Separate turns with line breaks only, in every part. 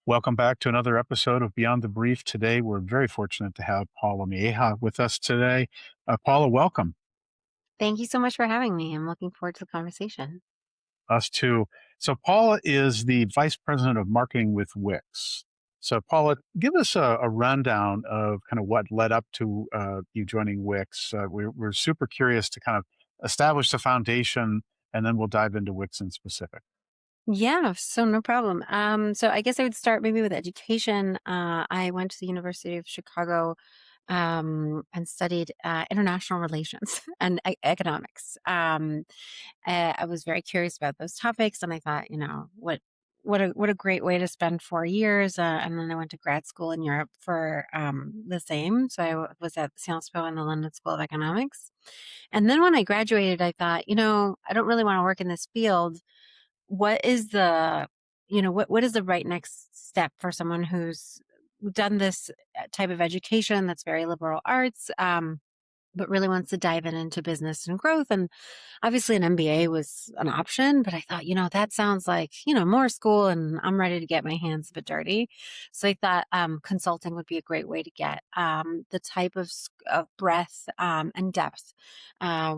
Welcome back to another episode of Beyond the Brief. Today, we're very fortunate to have Paula Mejia with us today. Paula, welcome.
Thank you so much for having me. I'm looking forward to the conversation.
Us too. So, Paula is the Vice President of Marketing with WIX. So, Paula, give us a rundown of kind of what led up to you joining WIX. We're super curious to kind of establish the foundation, and then we'll dive into WIX in specific.
Yeah, so no problem. So I guess I would start maybe with education. I went to the University of Chicago and studied international relations and economics. I was very curious about those topics, and I thought, what a great way to spend 4 years. And then I went to grad school in Europe for the same. So was at Sciences Po and the London School of Economics. And then when I graduated, I thought, I don't really want to work in this field. What is what is the right next step for someone who's done this type of education that's very liberal arts, but really wants to dive into business and growth? And obviously, an MBA was an option, but I thought, that sounds like, more school, and I'm ready to get my hands a bit dirty. So I thought consulting would be a great way to get the type of breadth and depth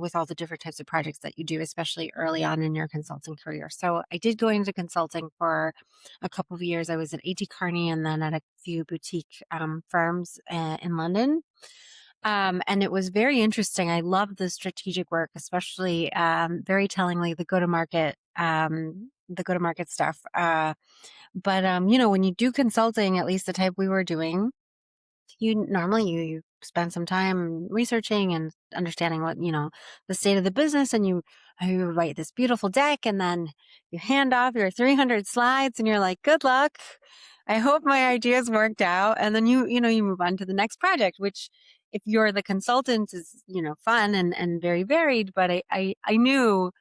with all the different types of projects that you do, especially early on in your consulting career. So I did go into consulting for a couple of years. I was at A.T. Kearney and then at a few boutique firms in London. And it was very interesting. I love the strategic work, especially very tellingly the go to market stuff. But when you do consulting, at least the type we were doing, you spend some time researching and understanding what the state of the business, and you write this beautiful deck, and then you hand off your 300 slides, and you're like, good luck. I hope my ideas worked out. And then you move on to the next project, which, if you're the consultant, is fun and very varied. But I knew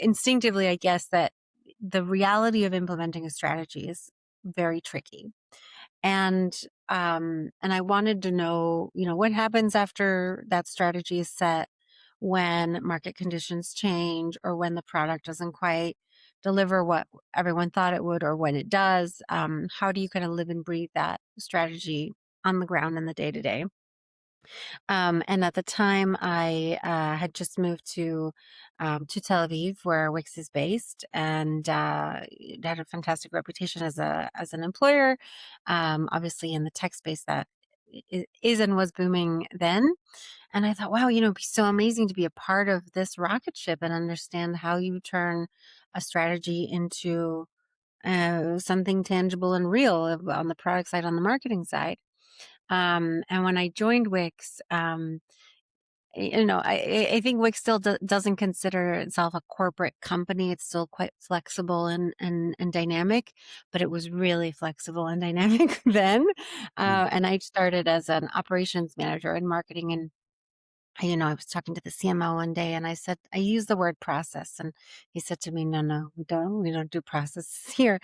instinctively, I guess, that the reality of implementing a strategy is very tricky. And I wanted to know, what happens after that strategy is set, when market conditions change, or when the product doesn't quite deliver what everyone thought it would, or when it does. How do you kind of live and breathe that strategy on the ground in the day to day? And at the time, I had just moved to Tel Aviv, where Wix is based, and it had a fantastic reputation as an employer. Obviously, in the tech space that is and was booming then. And I thought, wow, it'd be so amazing to be a part of this rocket ship and understand how you turn a strategy into something tangible and real on the product side, on the marketing side. And when I joined Wix, I think Wix still doesn't consider itself a corporate company. It's still quite flexible and dynamic, but it was really flexible and dynamic then. And I started as an operations manager in marketing, and I was talking to the CMO one day, and I used the word process, and he said to me, no, we don't do processes here.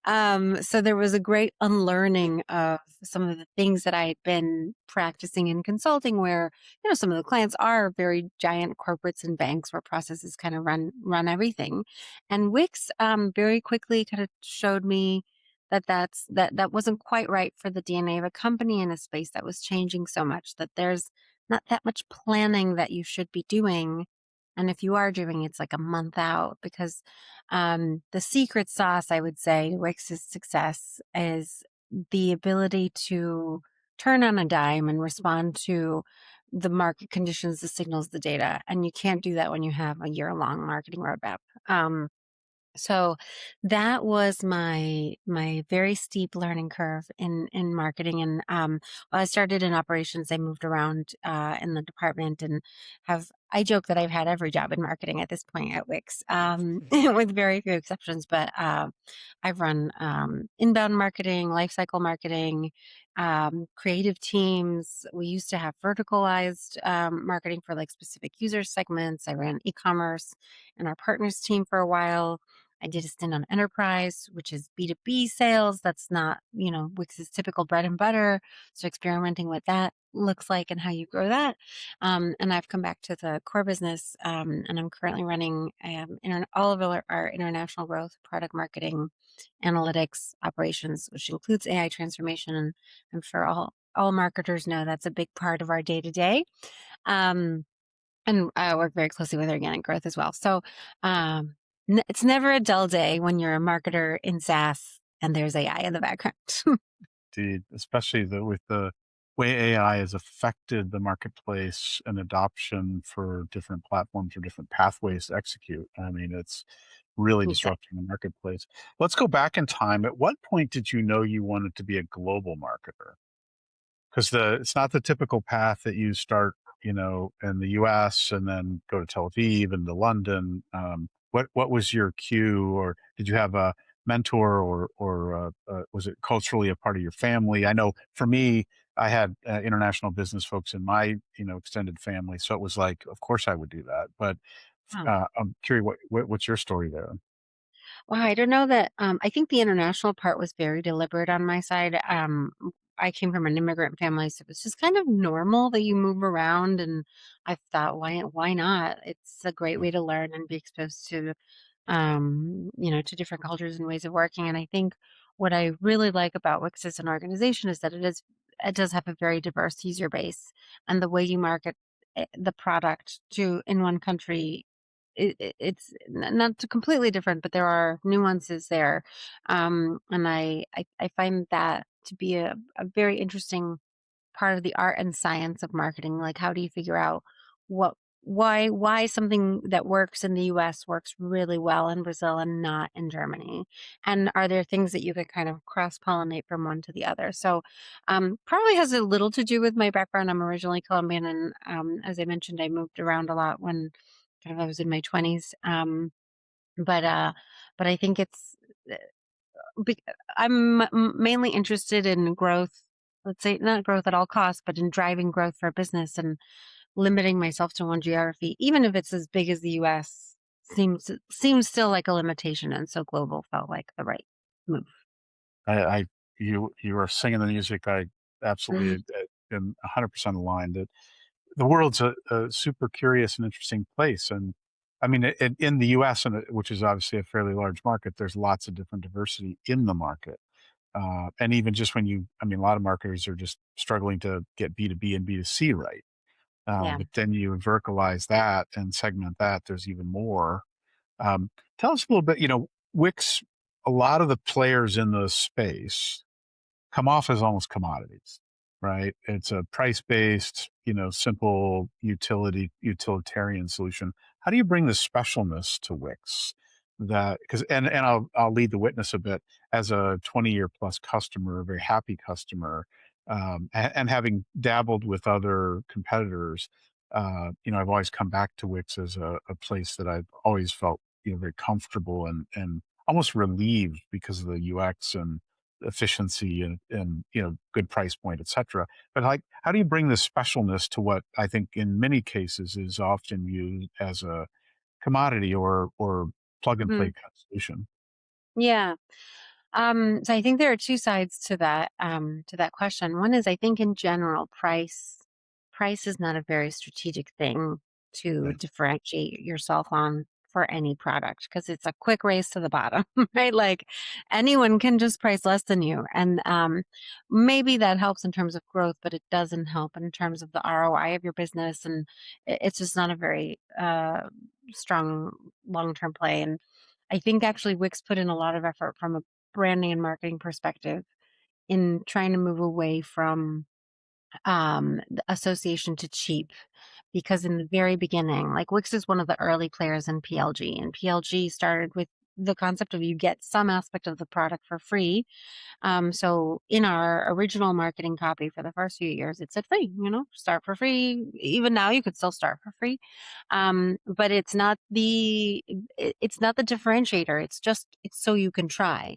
So there was a great unlearning of some of the things that I had been practicing in consulting, where, some of the clients are very giant corporates and banks where processes kind of run everything. And Wix, very quickly kind of showed me that wasn't quite right for the DNA of a company in a space that was changing so much, that there's not that much planning that you should be doing. And if you are doing, it's like a month out, because the secret sauce, I would say, to Wix's success is the ability to turn on a dime and respond to the market conditions, the signals, the data. And you can't do that when you have a year-long marketing roadmap. So that was my very steep learning curve in marketing. And while I started in operations, I moved around in the department, and I joke that I've had every job in marketing at this point at Wix, with very few exceptions. But I've run inbound marketing, lifecycle marketing, creative teams. We used to have verticalized marketing for like specific user segments. I ran e-commerce and our partners team for a while. I did a stint on enterprise, which is B2B sales. That's not, Wix's typical bread and butter. So experimenting what that looks like and how you grow that. And I've come back to the core business, and I'm currently running all of our international growth, product marketing, analytics, operations, which includes AI transformation. And I'm sure all marketers know that's a big part of our day to day. And I work very closely with organic growth as well. So um, it's never a dull day when you're a marketer in SaaS and there's AI in the background.
Indeed, especially with the way AI has affected the marketplace and adoption for different platforms or different pathways to execute. I mean, it's really
Exactly.
disrupting the marketplace. Let's go back in time. At what point did you know you wanted to be a global marketer? Because it's not the typical path that you start, in the US and then go to Tel Aviv and to London. What was your cue, or did you have a mentor, or was it culturally a part of your family? I know for me, I had international business folks in my extended family, so it was like, of course I would do that. But I'm curious, what's your story there?
Wow, I don't know that. I think the international part was very deliberate on my side. I came from an immigrant family, so it was just kind of normal that you move around. And I thought, why not? It's a great way to learn and be exposed to, to different cultures and ways of working. And I think what I really like about Wix as an organization is that it does have a very diverse user base, and the way you market the product to in one country it's not completely different, but there are nuances there. And I find that to be a very interesting part of the art and science of marketing. Like, how do you figure out what why something that works in the US works really well in Brazil and not in Germany? And are there things that you could kind of cross-pollinate from one to the other? So probably has a little to do with my background. I'm originally Colombian, and as I mentioned, I moved around a lot when kind of I was in my 20s. But but I think bec- mainly interested in growth. Let's say not growth at all costs, but in driving growth for a business and limiting myself to one geography, even if it's as big as the U.S. seems still like a limitation, and so global felt like the right move.
I you are singing the music. I
Mhm.
absolutely am 100% aligned. The world's a super curious and interesting place, and I mean, in the U.S., which is obviously a fairly large market, there's lots of different diversity in the market, and even just I mean, a lot of marketers are just struggling to get B2B and B2C right.
Yeah.
But then you verticalize that and segment that. There's even more. Um, Tell us a little bit. Wix. A lot of the players in the space come off as almost commodities, right? It's a price-based, simple utilitarian solution. How do you bring the specialness to Wix? That because and I'll lead the witness a bit as a 20-year plus customer, a very happy customer, and having dabbled with other competitors, I've always come back to Wix as a place that I've always felt very comfortable and almost relieved because of the UX and efficiency and good price point, etc. But like, how do you bring the specialness to what I think in many cases is often viewed as a commodity or plug and
Mhm.
play kind of solution?
Yeah. So I think there are two sides to that question. One is I think in general, price is not a very strategic thing to
Okay.
differentiate yourself on for any product because it's a quick race to the bottom, right? Like anyone can just price less than you. And maybe that helps in terms of growth, but it doesn't help in terms of the ROI of your business. And it's just not a very strong long-term play. And I think actually Wix put in a lot of effort from a branding and marketing perspective in trying to move away from the association to cheap. Because in the very beginning, like Wix is one of the early players in PLG, and PLG started with the concept of you get some aspect of the product for free. So in our original marketing copy for the first few years, it said free, start for free. Even now you could still start for free. But it's not the differentiator. It's so you can try.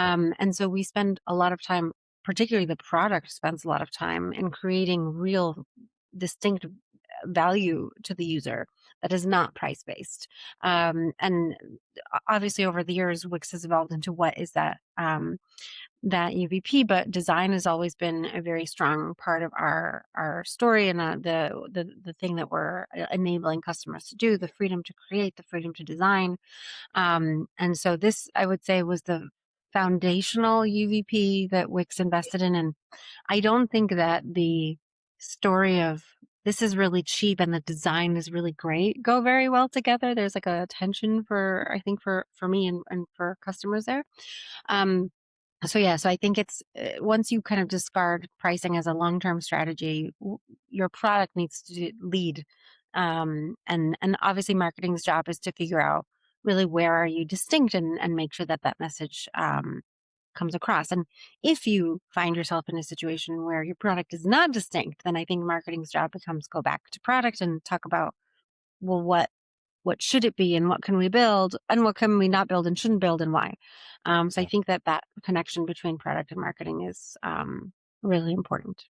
Right.
And so we spend a lot of time, particularly the product spends a lot of time in creating real distinct value to the user that is not price based. And obviously, over the years, Wix has evolved into what is that UVP, but design has always been a very strong part of our story and the thing that we're enabling customers to do, the freedom to create, the freedom to design. And so this, I would say, was the foundational UVP that Wix invested in. And I don't think that the story of this is really cheap and the design is really great go very well together. There's like a tension for, I think, for me and for customers there. Um, so yeah, so I think it's once you kind of discard pricing as a long-term strategy, your product needs to lead. And obviously marketing's job is to figure out really where are you distinct and make sure that that message comes across. And if you find yourself in a situation where your product is not distinct, then I think marketing's job becomes go back to product and talk about, well, what should it be and what can we build and what can we not build and shouldn't build and why. So I
Yeah.
think that that connection between product and marketing is really important.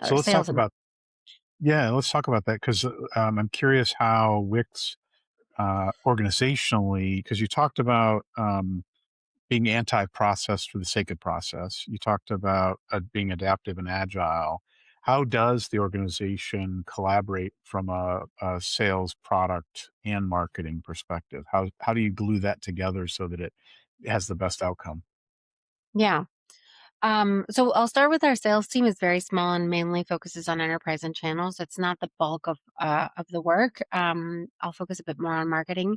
So
Or
let's talk
sales and marketing.
about yeah, let's talk about that because I'm curious how Wix organizationally, because you talked about being anti-process for the sake of process. You talked about being adaptive and agile. How does the organization collaborate from a sales, product, and marketing perspective? How do you glue that together so that it has the best outcome?
Yeah. So I'll start with our sales team is very small and mainly focuses on enterprise and channels. It's not the bulk of the work. I'll focus a bit more on marketing.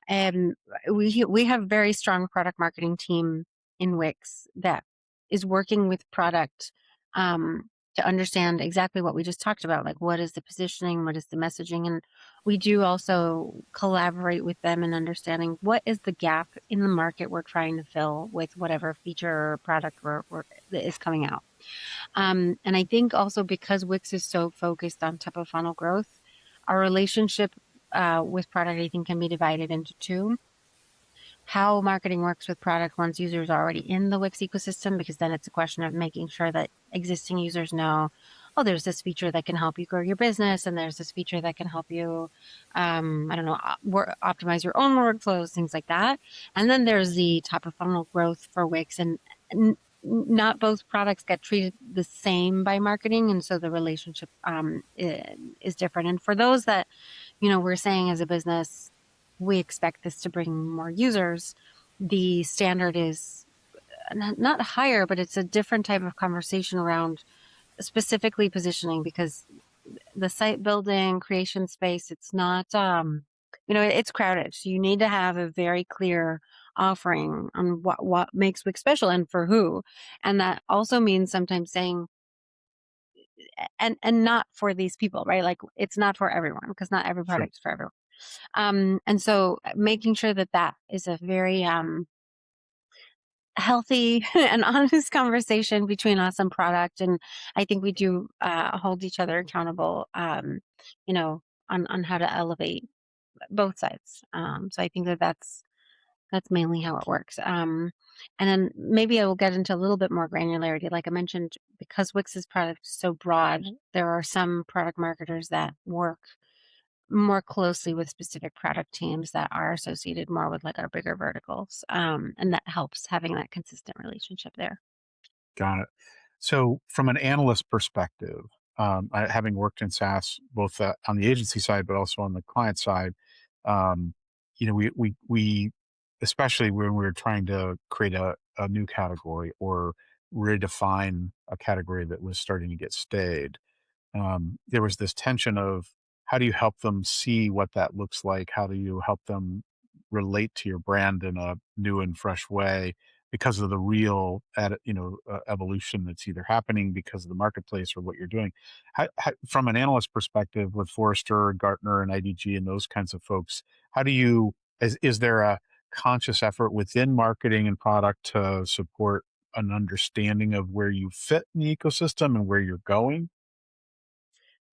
And we have very strong product marketing team in Wix that is working with product to understand exactly what we just talked about, like what is the positioning, what is the messaging, and we do also collaborate with them in understanding what is the gap in the market we're trying to fill with whatever feature or product that is coming out. And I think also because Wix is so focused on top of funnel growth, our relationship with product, I think, can be divided into two. How marketing works with product once users are already in the Wix ecosystem, because then it's a question of making sure that existing users know, oh, there's this feature that can help you grow your business, and there's this feature that can help you, I don't know, optimize your own workflows, things like that. And then there's the top of funnel growth for Wix, and not both products get treated the same by marketing, and so the relationship is different. And for those that we're saying as a business, we expect this to bring more users. The standard is not higher, but it's a different type of conversation around specifically positioning because the site building creation space, it's not, it's crowded. So you need to have a very clear offering on what makes Wix special and for who. And that also means sometimes saying, and not for these people, right? Like it's not for everyone because not every
Sure.
product is for everyone. And so making sure that that is a very healthy and honest conversation between us and product. And I think we do hold each other accountable, on how to elevate both sides. So I think that that's mainly how it works. And then maybe I will get into a little bit more granularity. Like I mentioned, because Wix's product is so broad, there are some product marketers that work more closely with specific product teams that are associated more with like our bigger verticals. And that helps having that consistent relationship there.
Got it. So, from an analyst perspective, having worked in SaaS both on the agency side but also on the client side, um, we especially when we were trying to create a new category or redefine a category that was starting to get stayed, there was this tension of how do you help them see what that looks like? How do you help them relate to your brand in a new and fresh way because of the real, evolution that's either happening because of the marketplace or what you're doing? From an analyst perspective, with Forrester, Gartner, and IDG, and those kinds of folks, how do you? Is there a conscious effort within marketing and product to support an understanding of where you fit in the ecosystem and where you're going?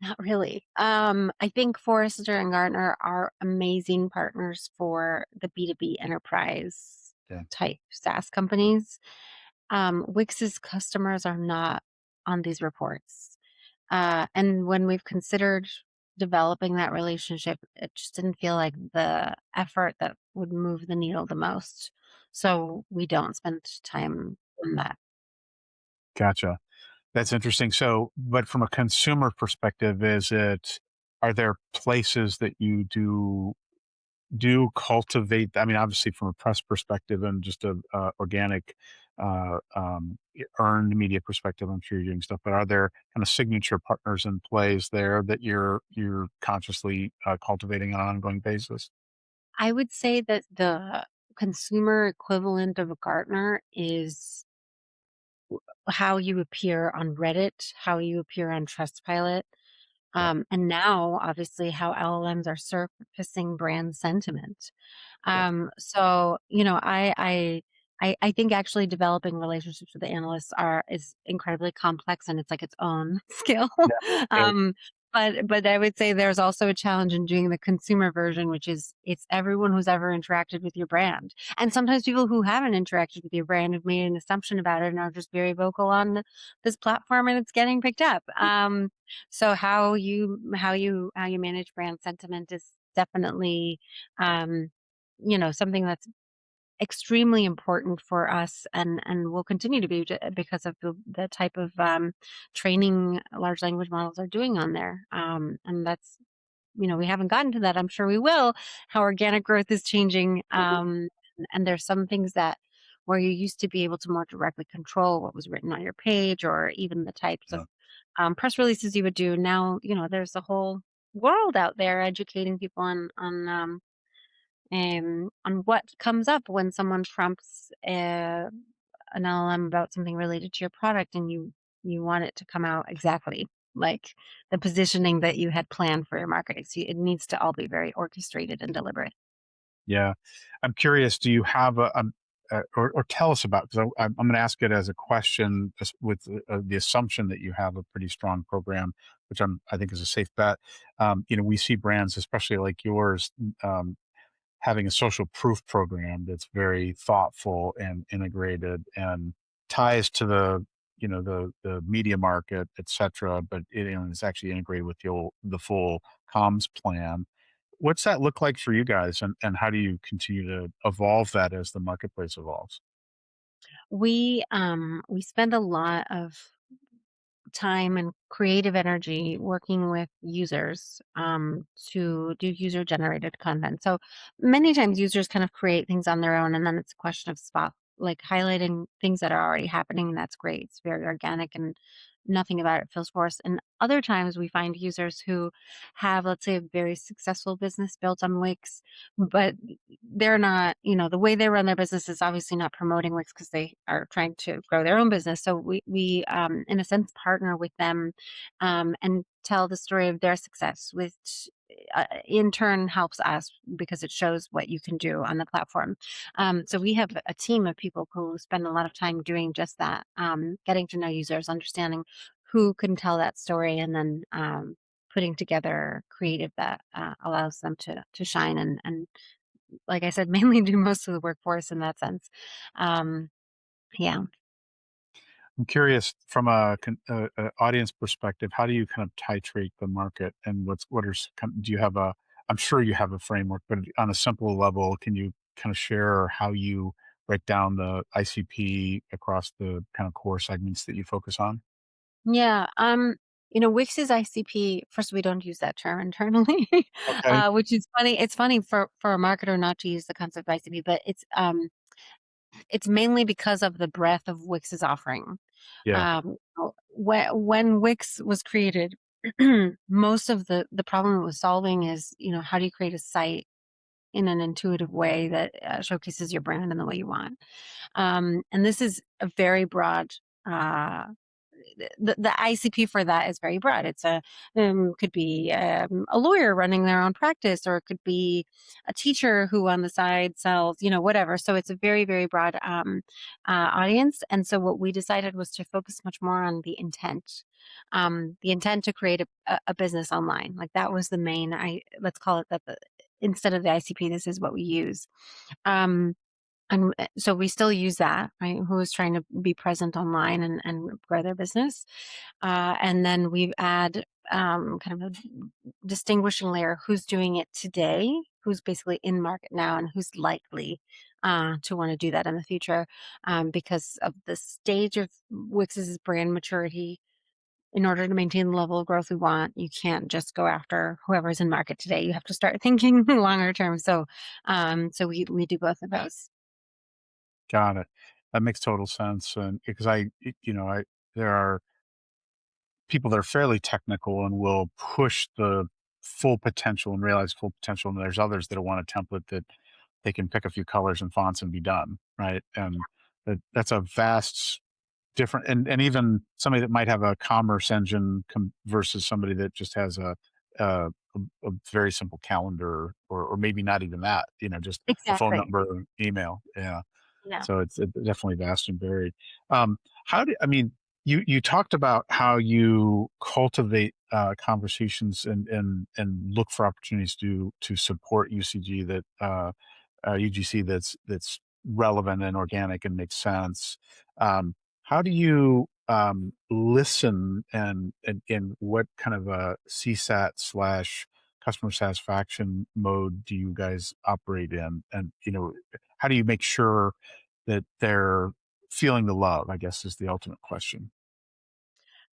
Not really. I think Forrester and Gartner are amazing partners for the B2B enterprise
Yeah.
type SaaS companies. Wix's customers are not on these reports. And when we've considered developing that relationship, it just didn't feel like the effort that would move the needle the most. So we don't spend time on that.
Gotcha. That's interesting. So, but from a consumer perspective, are there places that you do cultivate? I mean, obviously, from a press perspective and just a organic, earned media perspective, I'm sure you're doing stuff. But are there kind of signature partners in plays there that you're consciously cultivating on an ongoing basis?
I would say that the consumer equivalent of a Gartner is how you appear on Reddit, how you appear on Trustpilot.
Yeah,
And now, obviously, how LLMs are surfacing brand sentiment.
yeah,
So I think actually developing relationships with the analysts is incredibly complex and it's like its own skill.
yeah. It,
um, but I would say there's also a challenge in doing the consumer version, which is it's everyone who's ever interacted with your brand, and sometimes people who haven't interacted with your brand have made an assumption about it and are just very vocal on this platform, and it's getting picked up. So how you manage brand sentiment is definitely um, something that's extremely important for us and will continue to be because of the type of training large language models are doing on there. And that's, we haven't gotten to that. I'm sure we will, how organic growth is changing. And there's some things that where you used to be able to more directly control what was written on your page or even the types of
yeah,
press releases you would do. Now, there's a whole world out there educating people on what comes up when someone prompts an LLM about something related to your product, and you want it to come out exactly like the positioning that you had planned for your marketing. So it needs to all be very orchestrated and deliberate.
yeah. I'm curious. Do you have or tell us about, because I'm going to ask it as a question, just with the assumption that you have a pretty strong program, which I think is a safe bet. We see brands, especially like yours, um, having a social proof program that's very thoughtful and integrated and ties to the media market, et cetera, but it's actually integrated with the full comms plan. What's that look like for you guys, and how do you continue to evolve that as the marketplace evolves?
We spend a lot of time and creative energy working with users to do user generated content. So many times users kind of create things on their own, and then it's a question of like highlighting things that are already happening. And that's great. It's very organic and nothing about it feels forced. And other times we find users who have, let's say, a very successful business built on Wix, but they're not, the way they run their business is obviously not promoting Wix because they are trying to grow their own business. So we in a sense, partner with them and tell the story of their success, which in turn helps us because it shows what you can do on the platform. So we have a team of people who spend a lot of time doing just that, getting to know users, understanding who can tell that story, and then putting together creative that allows them to shine and like I said, mainly do most of the workforce in that sense. Um, yeah.
I'm curious from a audience perspective, how do you kind of titrate the market, and do you have a, I'm sure you have a framework, but on a simple level, can you kind of share how you break down the ICP across the kind of core segments that you focus on?
Yeah. Wix is ICP. First, we don't use that term internally,
Okay.
which is funny. It's funny for a marketer not to use the concept of ICP, but it's mainly because of the breadth of Wix's offering.
Yeah.
When Wix was created, most of the problem it was solving is, how do you create a site in an intuitive way that showcases your brand in the way you want. And this is a very broad. Uh, the ICP for that is very broad. It's could be a lawyer running their own practice, or it could be a teacher who on the side sells, whatever. So it's a very very broad audience. And so what we decided was to focus much more on the intent to create a business online. Like that was the main. I Let's call it that. Instead of the ICP, this is what we use. Um, And so we still use that, right? Who is trying to be present online and grow their business. And then we add kind of a distinguishing layer who's doing it today, who's basically in market now, and who's likely to want to do that in the future because of the stage of Wix's brand maturity. In order to maintain the level of growth we want, you can't just go after whoever's in market today. You have to start thinking longer term. So we do both of those.
Got it. That makes total sense. And because there are people that are fairly technical and will push the full potential and realize full potential. And there's others that want a template that they can pick a few colors and fonts and be done. Right. And that's a vast different, and even somebody that might have a commerce engine versus somebody that just has a, a very simple calendar, or maybe not even that, just a phone
Exactly.
number, email. Yeah.
Yeah.
So it's definitely vast and varied. I mean, you talked about how you cultivate conversations and look for opportunities to support UCG UGC that's relevant and organic and makes sense. How do you listen, and what kind of a CSAT slash customer satisfaction mode do you guys operate in? And how do you make sure that they're feeling the love, I guess, is the ultimate question.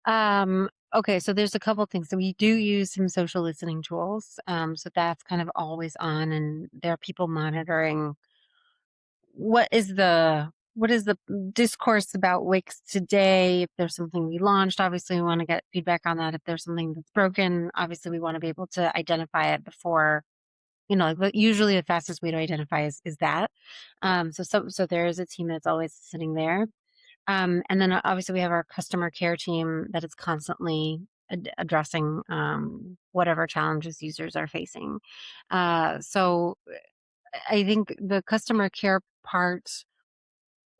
Okay, so there's a couple things. So we do use some social listening tools. So that's kind of always on, and there are people monitoring what is the discourse about Wix today. If there's something we launched, obviously we want to get feedback on that. If there's something that's broken, obviously we want to be able to identify it before, like usually the fastest way to identify is that. So there is a team that's always sitting there. And then obviously we have our customer care team that is constantly addressing whatever challenges users are facing. So I think the customer care part,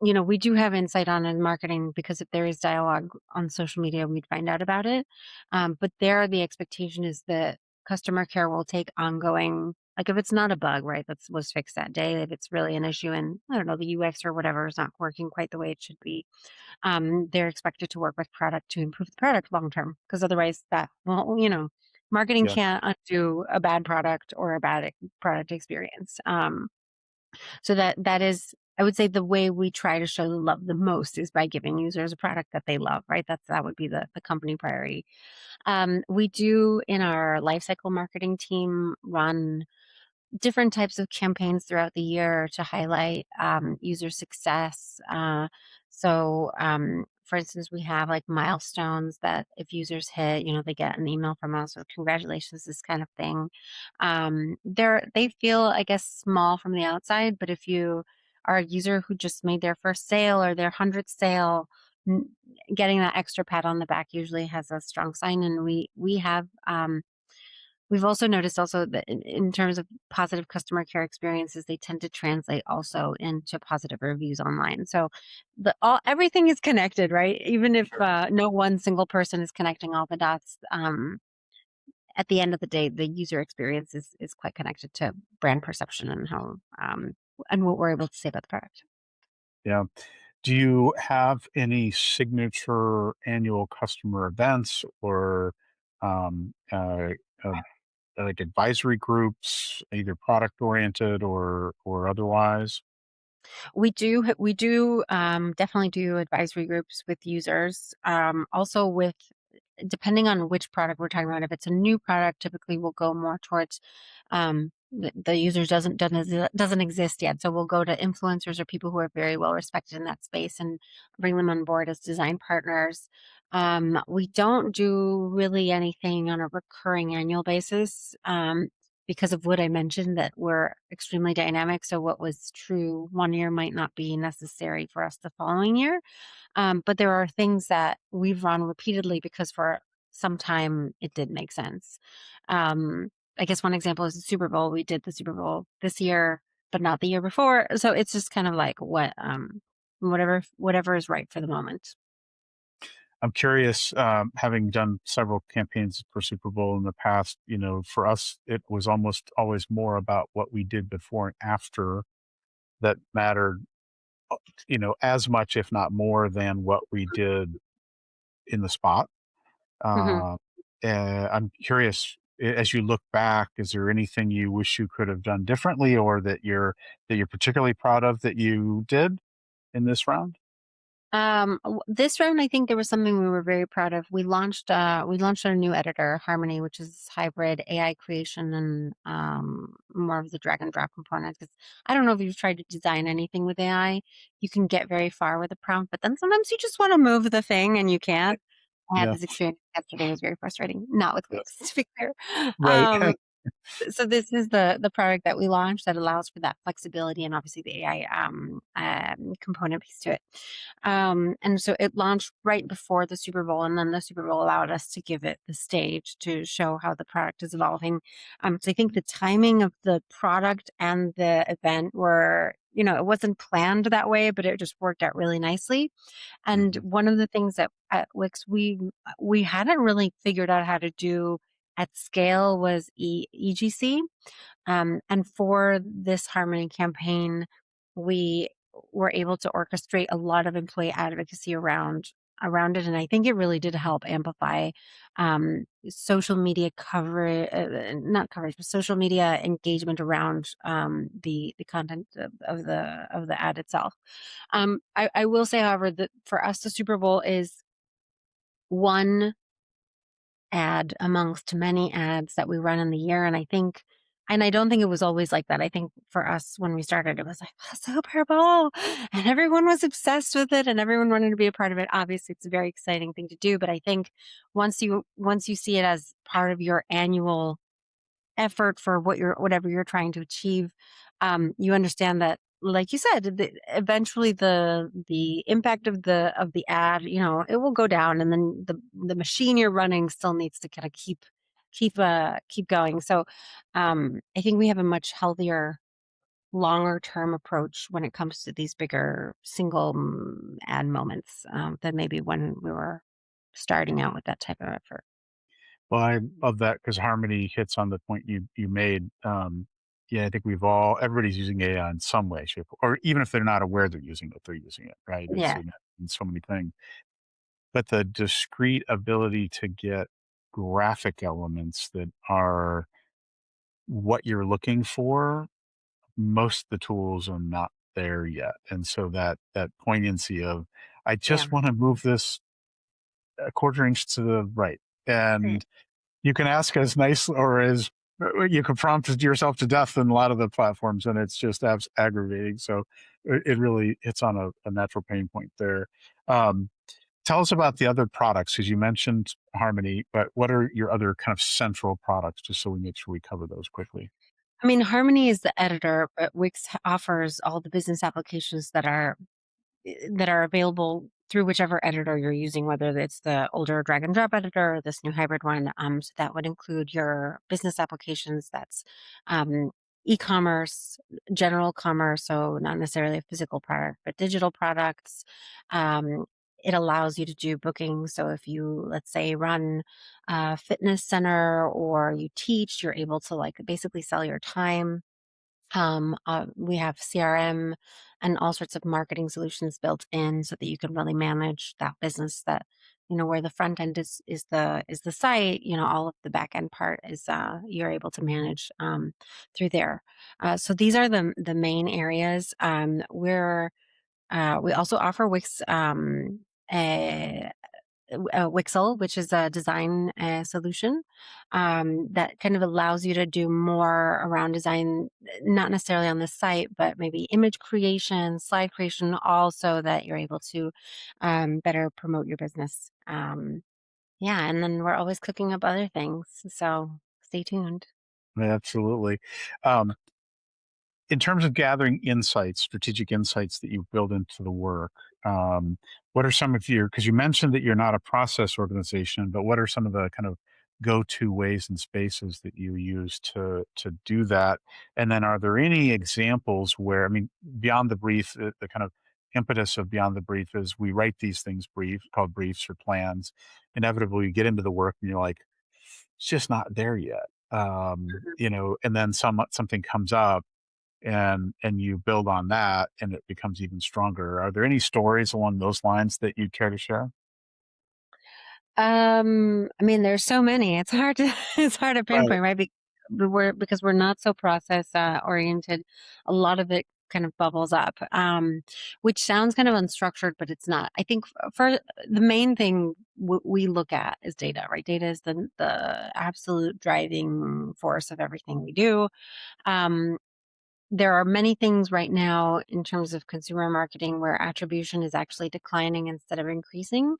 we do have insight on in marketing because if there is dialogue on social media, we'd find out about it. But there, the expectation is that customer care will take ongoing. Like if it's not a bug, right, that was fixed that day, if it's really an issue and I don't know, the UX or whatever is not working quite the way it should be, they're expected to work with product to improve the product long term. Because otherwise, marketing
Yeah.
can't undo a bad product or a bad product experience. So that is, I would say, the way we try to show the love the most is by giving users a product that they love, right? That would be the company priority. We do in our lifecycle marketing team run different types of campaigns throughout the year to highlight user success. For instance, we have like milestones that if users hit, they get an email from us with congratulations, this kind of thing. They feel, I guess, small from the outside, but if you are a user who just made their first sale or their 100th sale, n- getting that extra pat on the back usually has a strong sign. And we have we've also noticed also that in terms of positive customer care experiences, they tend to translate also into positive reviews online. So everything is connected, right? Even if no one single person is connecting all the dots, at the end of the day, the user experience is quite connected to brand perception and how and what we're able to say about the product.
Yeah. Do you have any signature annual customer events or um, uh, uh, like advisory groups, either product oriented or otherwise?
We do definitely do advisory groups with users. Also with depending on which product we're talking about, if it's a new product, typically we'll go more towards the user doesn't exist yet. So we'll go to influencers or people who are very well respected in that space and bring them on board as design partners. We don't do really anything on a recurring annual basis. Because of what I mentioned, that we're extremely dynamic. So what was true one year might not be necessary for us the following year. But there are things that we've run repeatedly because for some time it did make sense. Um, I guess one example is the Super Bowl. We did the Super Bowl this year, but not the year before. So it's just kind of like whatever is right for the moment.
I'm curious, having done several campaigns for Super Bowl in the past, for us, it was almost always more about what we did before and after that mattered, as much, if not more, than what we did in the spot.
Mhm.
Uh, I'm curious, as you look back, is there anything you wish you could have done differently, or that you're particularly proud of that you did in this round?
This round, I think there was something we were very proud of. We launched our new editor, Harmony, which is hybrid AI creation and more of the drag and drop components. Because I don't know if you've tried to design anything with AI, you can get very far with a prompt, but then sometimes you just want to move the thing and you can't. I had
Yeah.
this experience yesterday; it was very frustrating. Not with
Yeah.
Wix, to be clear.
Right.
Um, so this is the product that we launched that allows for that flexibility and obviously the AI component piece to it. And so it launched right before the Super Bowl, and then the Super Bowl allowed us to give it the stage to show how the product is evolving. So I think the timing of the product and the event were, it wasn't planned that way, but it just worked out really nicely. And
Mhm.
one of the things that at Wix we hadn't really figured out how to do at scale was EGC. And for this Harmony campaign, we were able to orchestrate a lot of employee advocacy around it, and I think it really did help amplify social media coverage, not coverage, but social media engagement around the content of the ad itself. I will say, however, that for us, the Super Bowl is one ad amongst many ads that we run in the year. And I don't think it was always like that. I think for us, when we started, it was like, "Oh, Super Bowl," and everyone was obsessed with it and everyone wanted to be a part of it. Obviously, it's a very exciting thing to do. But I think once you see it as part of your annual effort for whatever you're trying to achieve, you understand that, like you said, eventually the impact of the ad, it will go down, and then the machine you're running still needs to kind of keep going. So, I think we have a much healthier, longer term approach when it comes to these bigger single ad moments, than maybe when we were starting out with that type of effort.
Well, I love that because Harmony hits on the point you made. Yeah, I think everybody's using AI in some way, shape, or even if they're not aware they're using it, they're using it, right? It's
Yeah,
in so many things. But the discrete ability to get graphic elements that are what you're looking for, most of the tools are not there yet. And so that poignancy of, I
yeah.
just want to move this a quarter inch to the right.
Right.
And you can ask as nice or as you can prompt yourself to death in a lot of the platforms, and it's just aggravating. So it really hits on a natural pain point there. Um, Tell us about the other products, because you mentioned Harmony, but what are your other kind of central products, just so we make sure we cover those quickly?
I mean, Harmony is the editor, but Wix offers all the business applications that are available through whichever editor you're using, whether it's the older drag and drop editor or this new hybrid one. So that would include your business applications. That's um, e-commerce, general commerce, so not necessarily a physical product, but digital products. Um, it allows you to do bookings. So if you, let's say, run a fitness center or you teach, you're able to like basically sell your time. We have CRM and all sorts of marketing solutions built in so that you can really manage that business. That where the front end is the site. All of the back end part is you're able to manage through there. So these are the main areas. We also offer Wix. Wixel, which is a design solution that kind of allows you to do more around design, not necessarily on the site, but maybe image creation, slide creation, all so that you're able to better promote your business. Yeah, and then we're always cooking up other things. So stay tuned.
Absolutely. Um, in terms of gathering insights, strategic insights that you build into the work, what are some of because you mentioned that you're not a process organization, but what are some of the kind of go-to ways and spaces that you use to do that? And then are there any examples where, I mean, beyond the brief, the kind of impetus of beyond the brief is we write these things called briefs or plans. Inevitably you get into the work and you're like, it's just not there yet. And then something comes up and you build on that, and it becomes even stronger. Are there any stories along those lines that you'd care to share?
I mean, there's so many. It's hard to it's hard to
Right.
pinpoint, right? Because we're not so process oriented. A lot of it kind of bubbles up, which sounds kind of unstructured, but it's not. I think for the main thing we look at is data, right? Data is the absolute driving force of everything we do. Um, there are many things right now in terms of consumer marketing where attribution is actually declining instead of increasing.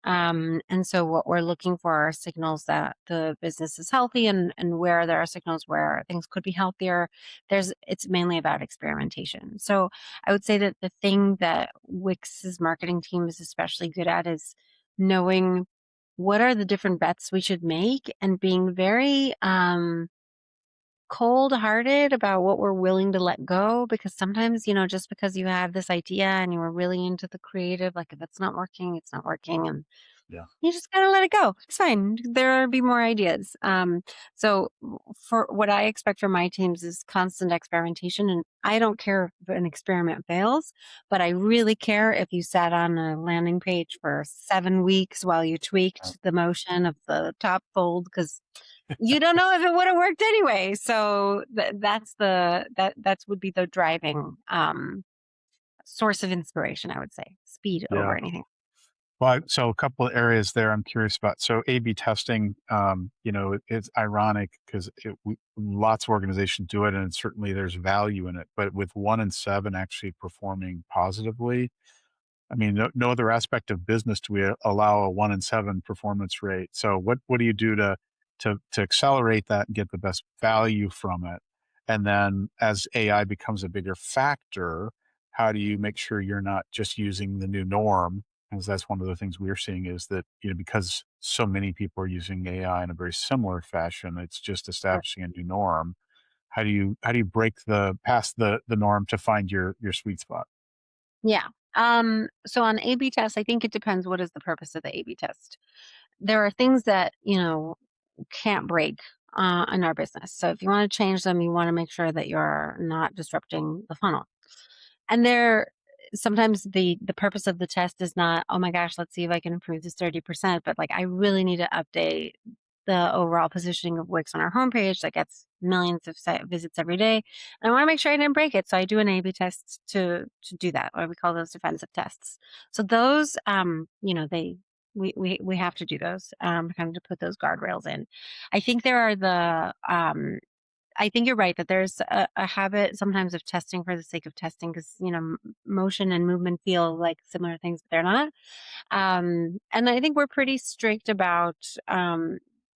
And so what we're looking for are signals that the business is healthy, and where there are signals where things could be healthier, it's mainly about experimentation. So I would say that the thing that Wix's marketing team is especially good at is knowing what are the different bets we should make and being very cold-hearted about what we're willing to let go, because sometimes, just because you have this idea and you were really into the creative, like if it's not working, it's not working, and
Yeah.
you just gotta let it go. It's fine. There'll be more ideas. For what I expect from my teams is constant experimentation, and I don't care if an experiment fails, but I really care if you sat on a landing page for 7 weeks while you
Uh,
tweaked the motion of the top fold, because you don't know if it would have worked anyway. So that's would be the driving source of inspiration. I would say speed over
yeah.
anything.
Well, so a couple of areas there I'm curious about. So A/B testing, it's ironic because lots of organizations do it, and certainly there's value in it. But with 1 and 7 actually performing positively, I mean, no other aspect of business do we allow a 1 and 7 performance rate. So what do you do to accelerate that and get the best value from it? And then as AI becomes a bigger factor, how do you make sure you're not just using the new norm? Because that's one of the things we're seeing is that, because so many people are using AI in a very similar fashion, it's just establishing a new norm. How do you break the past the norm to find your sweet spot?
Yeah. So on A/B tests, I think it depends what is the purpose of the A/B test. There are things that, can't break in our business. So if you want to change them, you want to make sure that you're not disrupting the funnel. And there sometimes the purpose of the test is not, oh my gosh, let's see if I can improve this 30%, but like I really need to update the overall positioning of Wix on our homepage that gets millions of site visits every day. And I want to make sure I didn't break it. So I do an A/B test to do that, or we call those defensive tests. So those they we have to do those, kind of to put those guardrails in. I think there are I think you're right that there's a habit sometimes of testing for the sake of testing, because motion and movement feel like similar things, but they're not. And I think we're pretty strict about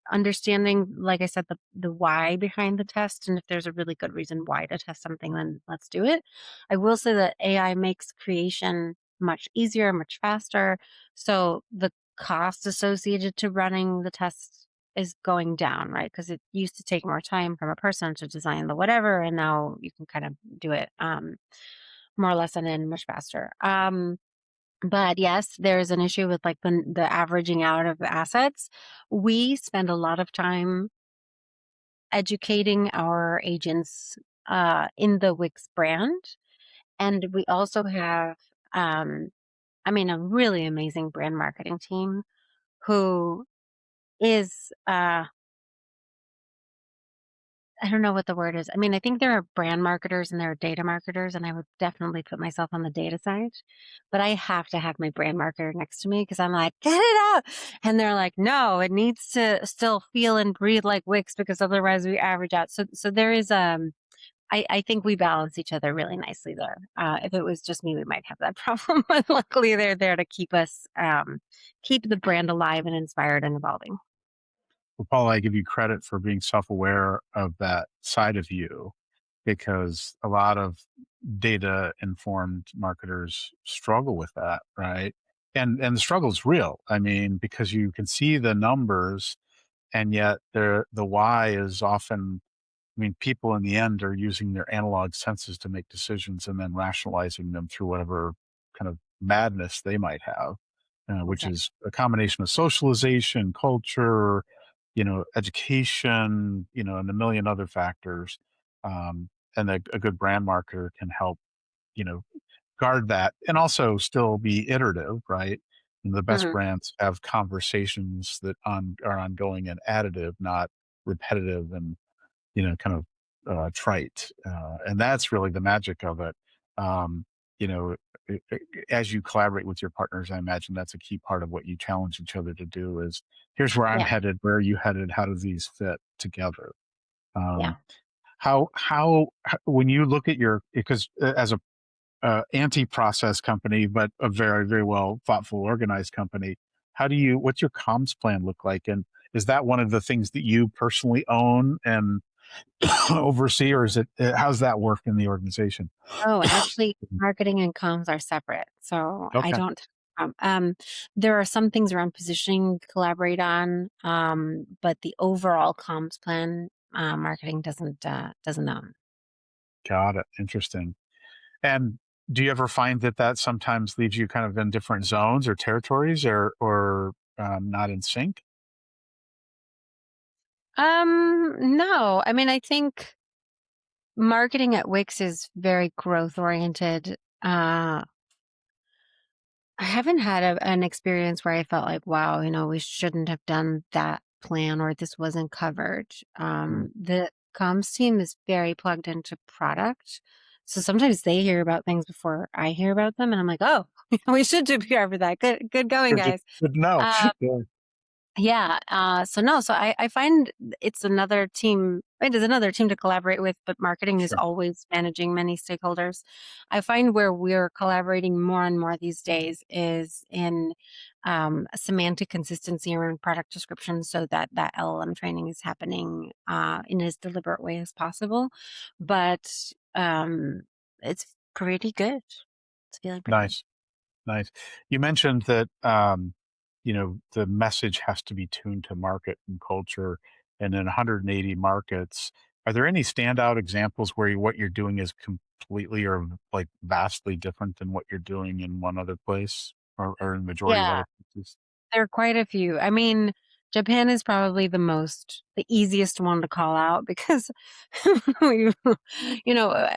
understanding, like I said, the why behind the test. And if there's a really good reason why to test something, then let's do it. I will say that AI makes creation much easier, much faster. So the cost associated to running the test is going down, right? Because it used to take more time from a person to design the whatever, and now you can kind of do it more or less and then much faster. But yes, there's an issue with like the averaging out of the assets. We spend a lot of time educating our agents in the Wix brand. And we also have, um, a really amazing brand marketing team who is, I don't know what the word is. I think there are brand marketers and there are data marketers, and I would definitely put myself on the data side. But I have to have my brand marketer next to me because I'm like, get it out. And they're like, no, it needs to still feel and breathe like Wix, because otherwise we average out. So there is I think we balance each other really nicely there. If it was just me, we might have that problem. But luckily they're there to keep us keep the brand alive and inspired and evolving.
Well, Paul, I give you credit for being self-aware of that side of you because a lot of data-informed marketers struggle with that, right? And the struggle is real. I mean, because you can see the numbers, and yet the why is often, I mean, people in the end are using their analog senses to make decisions and then rationalizing them through whatever kind of madness they might have, which
Exactly.
is a combination of socialization, culture, education, and a million other factors. and a good brand marketer can help, you know, guard that and also still be iterative, right? And the best
Mhm.
brands have conversations that are ongoing and additive, not repetitive and, kind of trite. And that's really the magic of it. Um, you know, as you collaborate with your partners, I imagine that's a key part of what you challenge each other to do is here's where I'm
Yeah,
headed, where are you headed? How do these fit together?
yeah.
Um, when you look at your, because as a anti-process company, but a very, very well thoughtful, organized company. What's your comms plan look like? And is that one of the things that you personally own and oversee, or how's that work in the organization?
Oh, actually, marketing and comms are separate, so I
Okay,
don't there are some things around positioning we collaborate on, but the overall comms plan, marketing doesn't own.
got it. Interesting. And do you ever find that sometimes leaves you kind of in different zones or territories, or not in sync?
No. I mean, I think marketing at Wix is very growth oriented. I haven't had an experience where I felt like, wow, we shouldn't have done that plan or this wasn't covered.
Mm,
The comms team is very plugged into product. So sometimes they hear about things before I hear about them. And I'm like, oh, we should do PR for that. Good going, guys.
good to know.
Um,
Yeah,
yeah. So no, so I find it is another team to collaborate with, but marketing is
sure.
always managing many stakeholders. I find where we're collaborating more and more these days is in semantic consistency around product descriptions so that that LLM training is happening in as deliberate way as possible. But it's pretty good. It's feeling pretty good.
Nice. Nice. You mentioned that, the message has to be tuned to market and culture, and in 180 markets, are there any standout examples where what you're doing is completely or like vastly different than what you're doing in one other place or in the majority of
Yeah.
other places?
There are quite a few. I mean, Japan is probably the easiest one to call out because we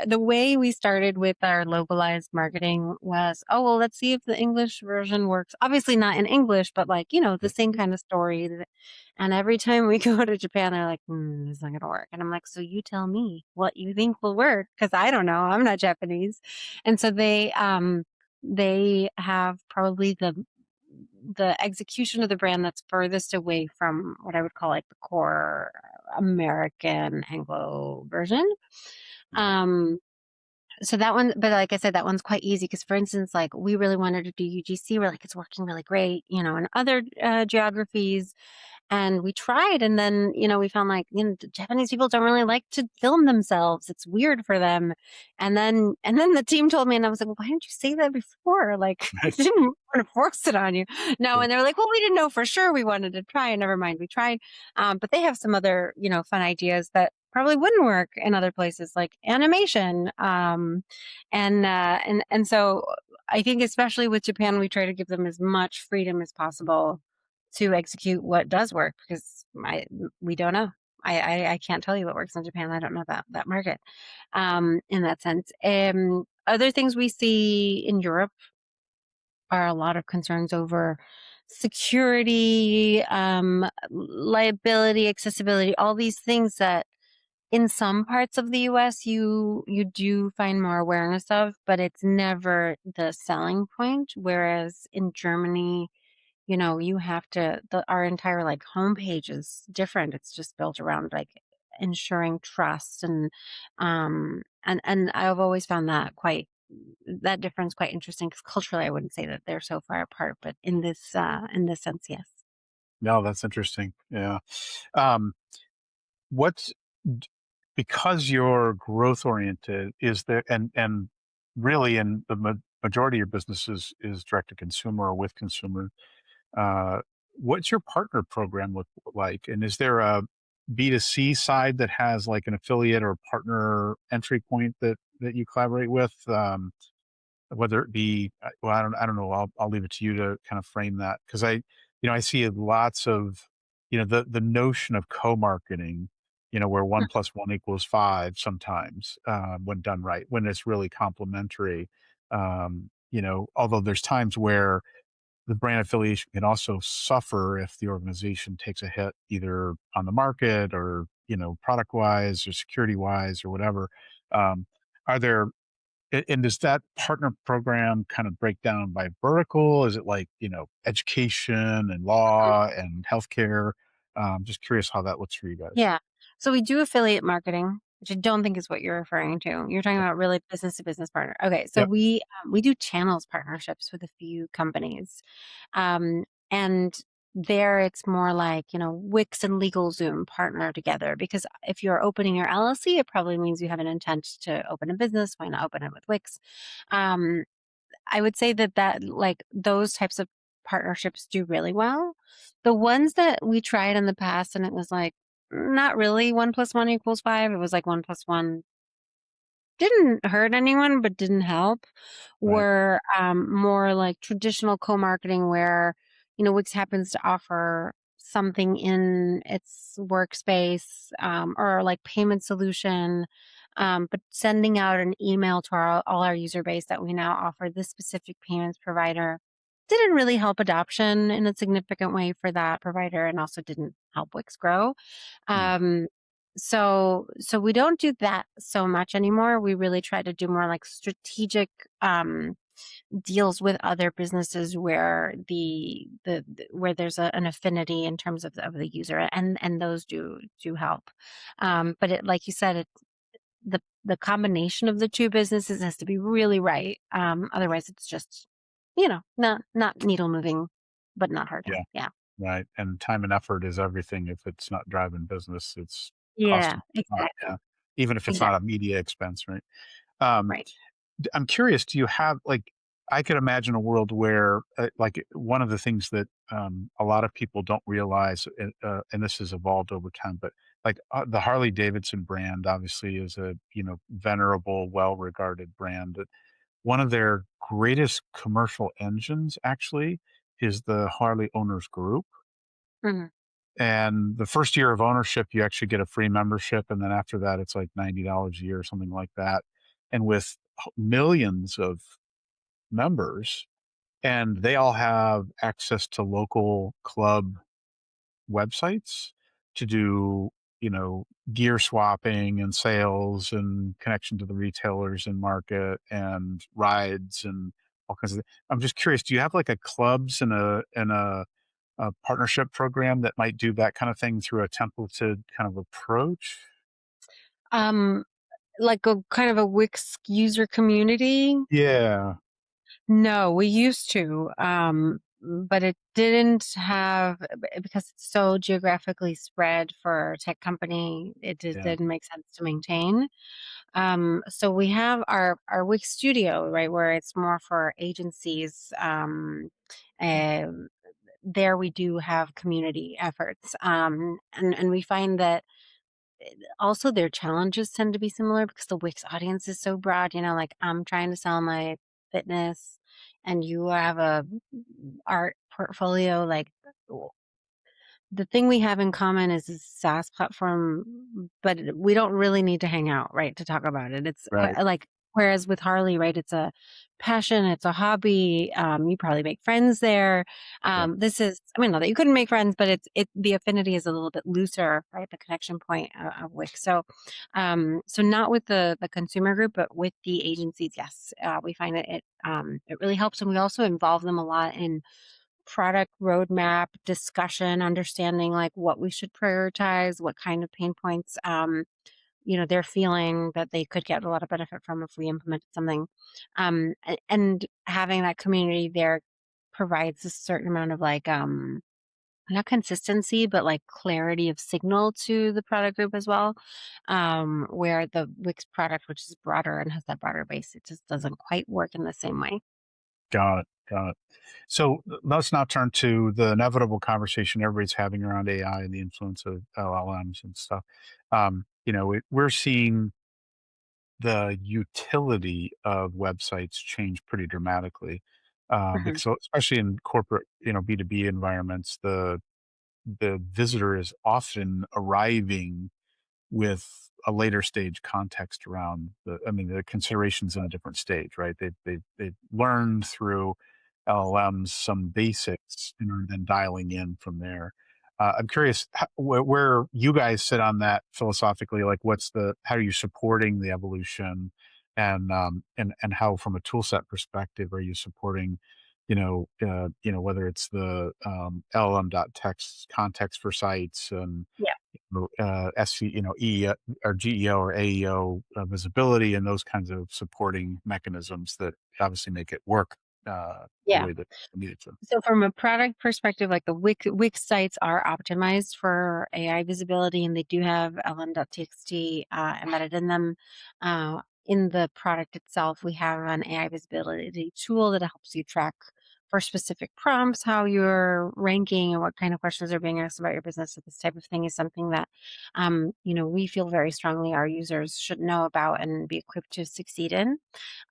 the way we started with our localized marketing was, oh, well, let's see if the English version works. Obviously not in English, but like, the
Right.
same kind of story. And every time we go to Japan, they're like, it's not going to work. And I'm like, so you tell me what you think will work because I don't know. I'm not Japanese. And so they have probably the execution of the brand that's furthest away from what I would call like the core American Anglo version.
Yeah.
Um, so that one, but like I said, that one's quite easy because, for instance, like we really wanted to do UGC, we're like it's working really great, in other geographies, and we tried, and then, we found like, the Japanese people don't really like to film themselves. It's weird for them. And then the team told me, and I was like, well, why didn't you say that before? Like, I
Right.
didn't want to force it on you. No,
Yeah.
and they were like, well, we didn't know for sure. We wanted to try, and never mind, we tried. But they have some other, fun ideas that probably wouldn't work in other places, like animation. And so I think, especially with Japan, we try to give them as much freedom as possible to execute what does work because we don't know. I can't tell you what works in Japan. I don't know that market in that sense. Other things we see in Europe are a lot of concerns over security, liability, accessibility, all these things that in some parts of the US you do find more awareness of, but it's never the selling point. Whereas in Germany, you have to our entire, like, homepage is different. It's just built around, like, ensuring trust and I've always found that difference quite interesting because culturally, I wouldn't say that they're so far apart, but in this sense, yes.
No, that's interesting. Yeah. Um, what's d- because you're growth oriented, is there and really in the majority of your business is direct to consumer or with consumer. Uh, what's your partner program look like? And is there a B2C side that has like an affiliate or partner entry point that you collaborate with? Whether it be, well, I don't know. I'll leave it to you to kind of frame that because I see lots of, the notion of co-marketing. where 1 + 1 = 5 sometimes, when done right, when it's really complementary. Although there's times where the brand affiliation can also suffer if the organization takes a hit either on the market or, product wise or security wise or whatever. Um, are there, and does that partner program kind of break down by vertical? Is it like, education and law and healthcare? Just curious how that looks for you guys.
Yeah. So we do affiliate marketing, which I don't think is what you're referring to. You're talking
Yep.
about really business to business partner. Okay, so
Yep.
we do channels partnerships with a few companies, and there it's more like Wix and LegalZoom partner together because if you're opening your LLC, it probably means you have an intent to open a business. Why not open it with Wix? Um, I would say that like those types of partnerships do really well. The ones that we tried in the past and it was like not really 1 + 1 = 5. It was like 1 + 1 didn't hurt anyone, but didn't help,
Right.
were, more like traditional co-marketing where, Wix happens to offer something in its workspace, or like payment solution, but sending out an email to all our user base that we now offer this specific payments provider didn't really help adoption in a significant way for that provider and also didn't help Wix grow.
Mm.
Um, so we don't do that so much anymore. We really try to do more like strategic deals with other businesses where where there's an affinity in terms of the user and those do help. But like you said, the combination of the two businesses has to be really right. Otherwise it's just, not needle moving, but not hurting.
Yeah.
Yeah.
Right. And time and effort is everything. If it's not driving business, it's
Yeah,
costing.
exactly.
Yeah. Even if it's not a
Exactly.
media expense, right? Um,
Right.
I'm curious, do you have like I could imagine a world where like one of the things that a lot of people don't realize, and this has evolved over time, but like the Harley Davidson brand obviously is a venerable, well-regarded brand. But one of their greatest commercial engines actually is the Harley Owners Group.
Mhm.
And the first year of ownership, you actually get a free membership, and then after that, it's like $90 a year or something like that. And with millions of members, and they all have access to local club websites to do, gear swapping and sales and connection to the retailers and market and rides and all kinds of I'm just curious, do you have like a clubs and a partnership program that might do that kind of thing through a templated kind of approach?
Um, like a kind of a Wix user community?
Yeah,
No, we used to, but it didn't have because it's so geographically spread for a tech company, it just
yeah,
didn't make sense to maintain. So we have our Wix studio, right, where it's more for agencies. Um, there we do have community efforts, and we find that also their challenges tend to be similar because the Wix audience is so broad. Like I'm trying to sell my fitness, and you have a art portfolio. Like the thing we have in common is this SaaS platform, but we don't really need to hang out, right, to talk about it. It's quite
right,
like whereas with Harley, right, it's a passion, it's a hobby. You probably make friends there.
yeah,
This is, I mean, not that you couldn't make friends, but the affinity is a little bit looser, right? The connection point of Wix. So not with the consumer group, but with the agencies, yes, we find it really helps, and we also involve them a lot in product roadmap discussion, understanding like what we should prioritize, what kind of pain points they're feeling that they could get a lot of benefit from if we implemented something. And having that community there provides a certain amount of like not consistency, but like clarity of signal to the product group as well. Where the Wix product, which is broader and has that broader base, it just doesn't quite work in the same way.
got it, got it. So let's now turn to the inevitable conversation everybody's having around AI and the influence of LLMs and stuff. We're seeing the utility of websites change pretty dramatically,
Mhm.
because especially in corporate, B2B environments, the visitor is often arriving with a later stage context around the considerations in a different stage, right? They learned through LLMs some basics and are then dialing in from there. I'm curious where you guys sit on that philosophically. Like, how are you supporting the evolution, and how, from a tool set perspective, are you supporting, whether it's the LLM.text context for sites and
Yeah.
SC, or GEO or AEO visibility and those kinds of supporting mechanisms that obviously make it work the
Yeah.
way that it needed to.
So from a product perspective, like the Wix sites are optimized for AI visibility, and they do have lm.txt embedded in them. In the product itself, we have an AI visibility tool that helps you track for specific prompts how you're ranking and what kind of questions are being asked about your business. So this type of thing is something that, we feel very strongly our users should know about and be equipped to succeed in.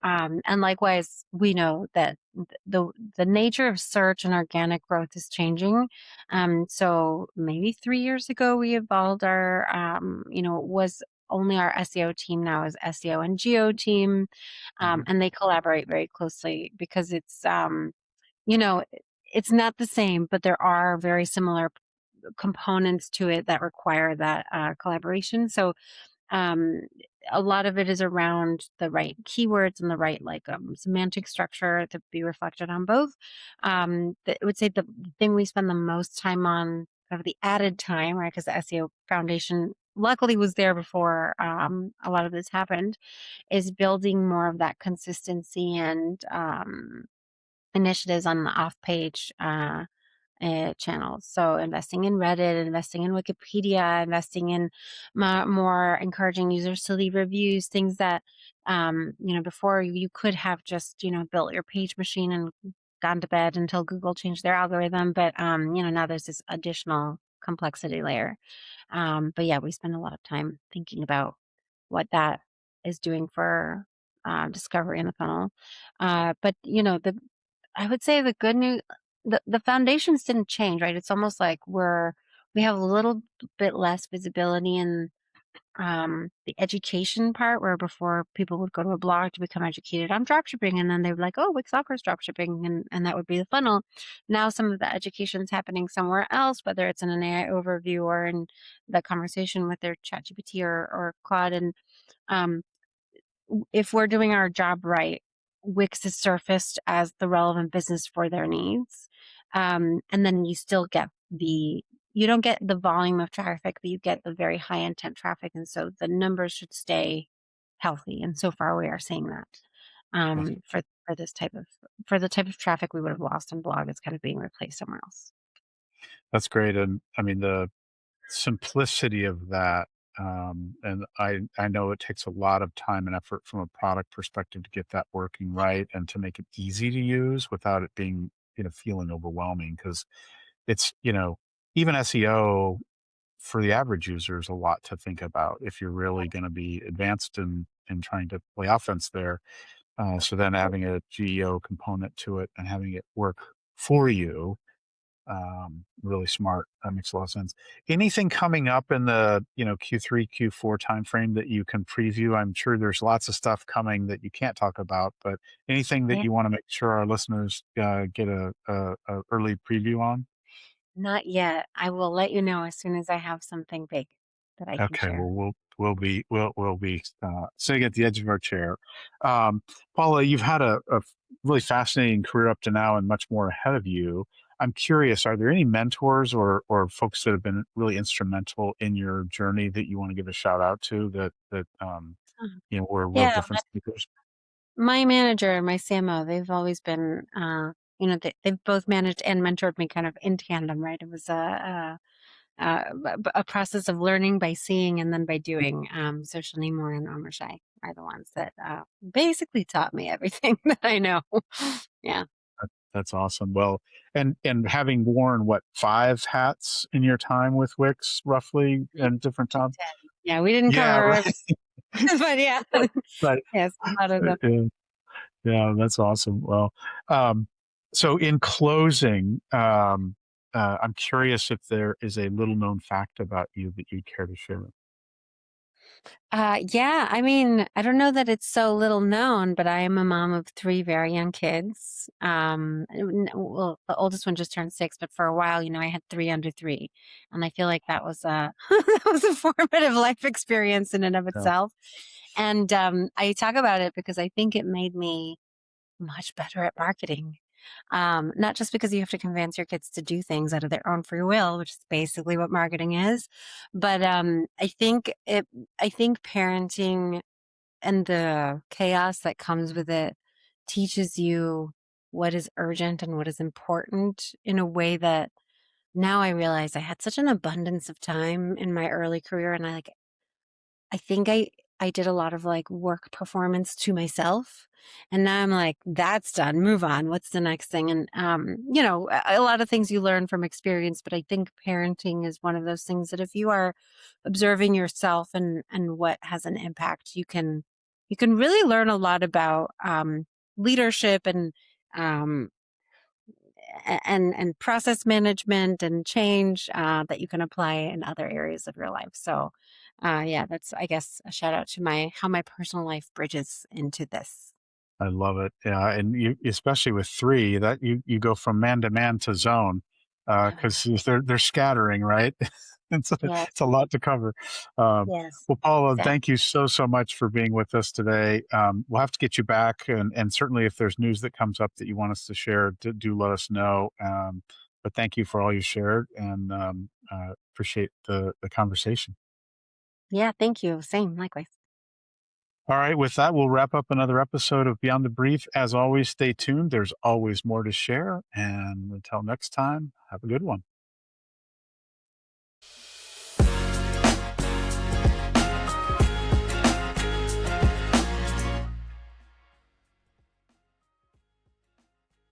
And likewise, we know that the nature of search and organic growth is changing. So maybe 3 years ago, we evolved our, was only our SEO team now is SEO and geo team,
Mhm.
and they collaborate very closely because you know, it's not the same, but there are very similar components to it that require that collaboration. So um, a lot of it is around the right keywords and the right semantic structure to be reflected on both. I would say the thing we spend the most time on, of the added time, right? Because the SEO foundation luckily was there before a lot of this happened, is building more of that consistency and initiatives on the off page. Channels. So investing in Reddit, investing in Wikipedia, investing in more encouraging users to leave reviews, things that, before you could have just, built your page machine and gone to bed until Google changed their algorithm. But, now there's this additional complexity layer. But yeah, we spend a lot of time thinking about what that is doing for discovery in the funnel. But, I would say the good news, the foundations didn't change, right? It's almost like we have a little bit less visibility in the education part, where before people would go to a blog to become educated on dropshipping, and then they would like, oh, Wix offers dropshipping, and that would be the funnel. Now some of the education's happening somewhere else, whether it's in an AI overview or in the conversation with their ChatGPT or Claude, and um, if we're doing our job right, Wix is surfaced as the relevant business for their needs. And then you don't get the volume of traffic, but you get the very high intent traffic. And so the numbers should stay healthy. And so far we are seeing that
That's
for this for the type of traffic we would have lost on blog, it's kind of being replaced somewhere else.
that's great, and I mean the simplicity of that. And I know it takes a lot of time and effort from a product perspective to get that working right and to make it easy to use without it being, feeling overwhelming, because it's, even SEO for the average user is a lot to think about if you're really going to be advanced in trying to play offense there. So then having a GEO component to it and having it work for you, really smart. That makes a lot of sense. Anything coming up in the, Q3, Q4 timeframe that you can preview? I'm sure there's lots of stuff coming that you can't talk about, but anything that
Yeah.
you want to make sure our listeners get a early preview on?
Not yet. I will let you know as soon as I have something big that I can
Okay,
share.
well, we'll be sitting at the edge of our chair. Um, Paula, you've had a really fascinating career up to now, and much more ahead of you. I'm curious, are there any mentors or folks that have been really instrumental in your journey that you want to give a shout out to, that
Mhm.
were real
Yeah.
difference makers?
My manager and my CMO, they've always been, they've both managed and mentored me kind of in tandem, right? It was a process of learning by seeing and then by doing. So Shanimor and Omershai are the ones that basically taught me everything that I know. Yeah.
That's awesome. Well, and having worn what, 5 hats in your time with Wix, roughly, in different
Like
times.
10. Yeah, we didn't
Yeah,
cover everything,
right.
but yeah.
But
Yes, a lot of them.
yeah. Yeah, that's awesome. Well, um, so in closing, I'm curious if there is a little known fact about you that you'd care to share.
Yeah, I mean, I don't know that it's so little known, but I am a mom of 3 very young kids. Well, the oldest one just turned 6, but for a while, I had 3 under 3, and I feel like that was a that was a formative life experience in and of
Yeah.
itself. And, I talk about it because I think it made me much better at marketing. Not just because you have to convince your kids to do things out of their own free will, which is basically what marketing is, but I think parenting and the chaos that comes with it teaches you what is urgent and what is important in a way that now I realize I had such an abundance of time in my early career, and I think I did a lot of, like, work performance to myself, and now I'm like, "That's done, move on, what's the next thing?" And, a lot of things you learn from experience, but I think parenting is one of those things that if you are observing yourself and what has an impact, you can really learn a lot about, leadership um, and process management and change that you can apply in other areas of your life. So, yeah, that's I guess a shout out to my how my personal life bridges into this.
I love it. Yeah, and you especially with 3 that you go from man to man to zone,
Yeah.
because they're scattering, right?
Yes.
It's a lot to cover. Um,
Yes.
well, Paula, thank
Exactly.
you so much for being with us today. We'll have to get you back, and certainly if there's news that comes up that you want us to share, do let us know. But thank you for all you shared, and appreciate the conversation.
Yeah. Thank you. Same. Likewise.
All right, with that, we'll wrap up another episode of Beyond the Brief. As always, stay tuned. There's always more to share. And until next time, have a good one.